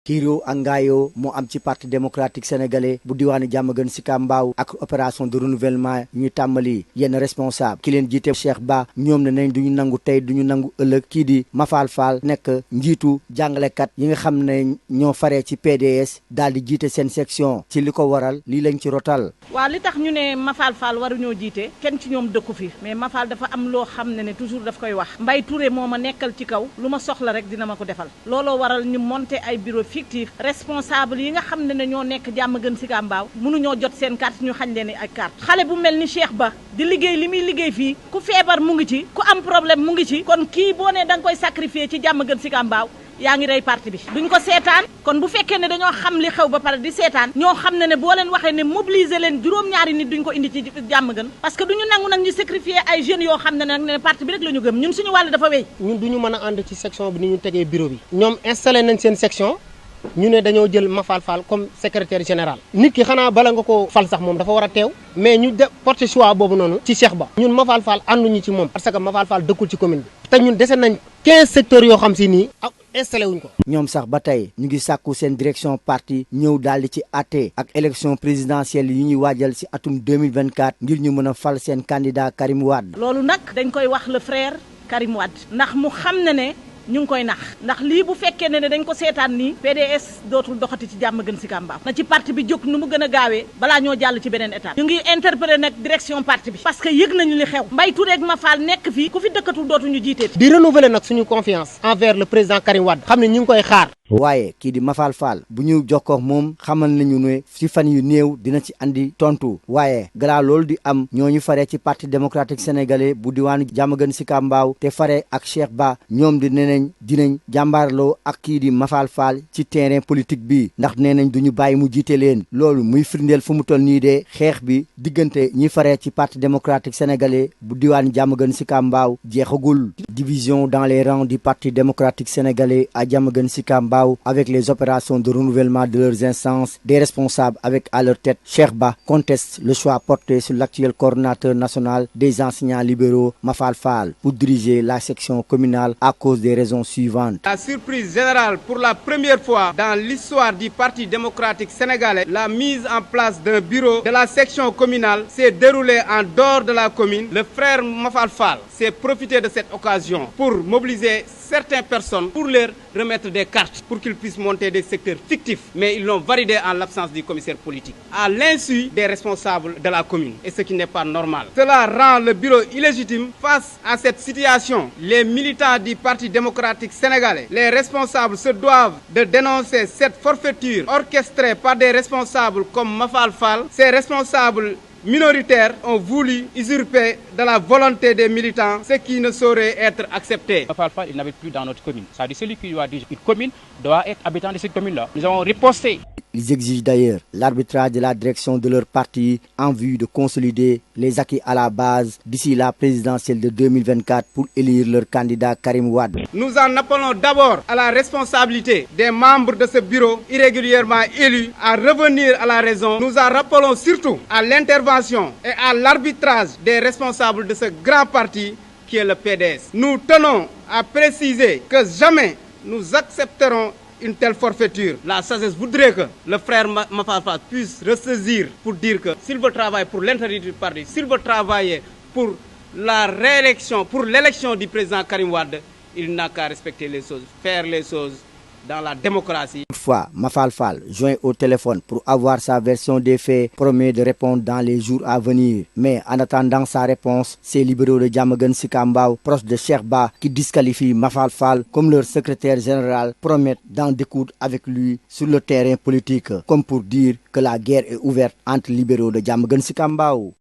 Kiiro ak ngaayoo moo am ci parti démocratique sénégalais bu diwaanu Diamaguène Sicap Mbao ak opération de renouvellement ñu tàmbali yenn responsable ki leen jiite Cheikh Ba ñoom ne nañ duñu nangu tey duñu nangu ëllëg kii di Mafal Fall nekk njiitu jàngalekat yi nga xam ne ñoo faree ci PDS daal di jiite seen section ci li ko waral lii lañ ci rotal. waaw li tax ñu ne Mafal Fall waruñoo jiite kenn ci ñoom dëkku fi mais Mafal dafa am loo xam ne toujours daf koy wax Mbaye Touré moo ma nekkal ci kaw lu ma soxla rek dina ma ko defal looloo waral ñu monter ay bureau fictif responsable yi nga xam ne ñoo nekk Diamaguène Sicap Mbao mënuñoo jot seen carte ñu xañ leen ay carte xale bu mel ni Cheikh Ba di liggéey li muy liggéey fii ku feebar mu ngi ci ku am problème mu ngi ci kon kii boo ne da nga koy sacrifier ci Diamaguène Sicap Mbao yaa ngi rey parti bi duñ ko seetaan kon bu fekkee ne dañoo xam li xew ba pare di seetaan ñoo xam ne boo leen waxee ne mobiliser leen juróom-ñaari nit duñ ko indi ci Diamaguène parce que duñu nangu nag ñu sacrifier ay jeunes yoo xam ne nag ne parti bi rek la ñu gëm ñun suñu wàll dafa wéy ñun duñu mën a ànd ci section bi ni ñu tegee bureau bi ñoom installé nañ seen section ñu ne dañoo jël Mafal Fall comme secrétaire général nit ki xanaa bala nga ko fal sax moom dafa war a teew mais ñu porté choix boobu noonu ci Cheikh Ba ñun Mafal Fall ànduñu ci moom parce que Mafal Fall dëkkul ci commune bi te ñun dese nañ 15 secteurs yoo xam si nii ak installé wuñ ko. ñoom sax ba tey ñu ngi sàkku seen direction parti ñëw daal di ci àtte ak élection présidentielle yi ñuy waajal si atum 2024 ngir ñu mën a fal seen candidat Karim Wade. loolu nag dañ koy wax le frère Karim Wade ndax mu xam ne ñu ngi koy nax ndax lii bu fekkee ne dañ ko seetaan nii PDS dootul doxati ci Diamaguène Sicap Mbao na ci parti bi jóg nu mu gën a gaawee balaa ñoo jàll ci beneen étape ñu ngi interpellé nag direction parti bi parce que yëg nañu li xew Mbaye Touré ak Mafal nekk fii ku fi dëkkatul dootuñu jiiteeti di renouveler nag suñu confiance envers le président Karim Wade xam ne ñu ngi koy xaar. waaye kii di Mafal Fall bu ñu jokkoo moom xamal nañu ne ci fan yu néew dina ci andi tontu waaye galaa loolu di am ñooñu faree ci parti démocratique sénégalais bu diwaanu Diamaguène Sicap Mbao te faree ak Cheikh Ba ñoom di dinañ jàmbaarloo ak kii di Mafal Fall ci terrain politique bi ndax nee nañ duñu bàyyi mu jiite leen loolu muy firndeel fu mu toll nii de xeex bi diggante ñi faree ci parti démocratique sénégalais bu diwaanu Diamaguène Sicap Mbao jeexagul. Division dans les rangs du parti démocratique sénégalais à Diamaguène Sicap Mbao avec les opérations de renouvellement de leurs instances, des responsables avec à leur tête Cheikh Ba contestent le choix porté sur l'actuel coordinateur national des enseignants libéraux Mafal Fall pour diriger la section communale à cause des raisons suivantes. La surprise générale pour la première fois dans l'histoire du Parti démocratique sénégalais, la mise en place d'un bureau de la section communale s'est déroulée en dehors de la commune. Le frère Mafal Fall s'est profité de cette occasion pour mobiliser certaines personnes pour leur remettre des cartes pour qu'ils puissent monter des secteurs fictifs. Mais ils l'ont validé en l'absence du commissaire politique, à l'insu des responsables de la commune, et ce qui n'est pas normal. Cela rend le bureau illégitime. Face à cette situation, les militants du Parti démocratique sénégalais, les responsables se doivent de dénoncer cette forfaiture orchestrée par des responsables comme Mafal Fall. Ces responsables minoritaires ont voulu usurper de la volonté des militants, ce qui ne saurait être accepté. Mafal Fall, il n'habite plus dans notre commune. Ça dit celui qui doit dire une commune doit être habitant de cette commune-là. Nous avons riposté. Ils exigent d'ailleurs l'arbitrage de la direction de leur parti en vue de consolider les acquis à la base d'ici la présidentielle de 2024 pour élire leur candidat Karim Wade. Nous en appelons d'abord à la responsabilité des membres de ce bureau irrégulièrement élus à revenir à la raison. Nous en rappelons surtout à l'intervention et à l'arbitrage des responsables de ce grand parti qui est le PDS. Nous tenons à préciser que jamais nous accepterons une telle forfaiture. La sagesse voudrait que le frère Mafal Fall puisse ressaisir pour dire que s'il veut travailler pour l'intérêt du parti, s'il veut travailler pour la réélection, pour l'élection du président Karim Wade, il n'a qu'à respecter les choses, faire les choses dans la démocratie. Toutefois, Mafal Fall, joint au téléphone pour avoir sa version des faits, promet de répondre dans les jours à venir. Mais en attendant sa réponse, ces libéraux de Diamaguène Sicap Mbao, proches de Cheikh Ba, qui disqualifient Mafal Fall comme leur secrétaire général, promettent d'en découdre avec lui sur le terrain politique, comme pour dire que la guerre est ouverte entre libéraux de Diamaguène Sicap Mbao.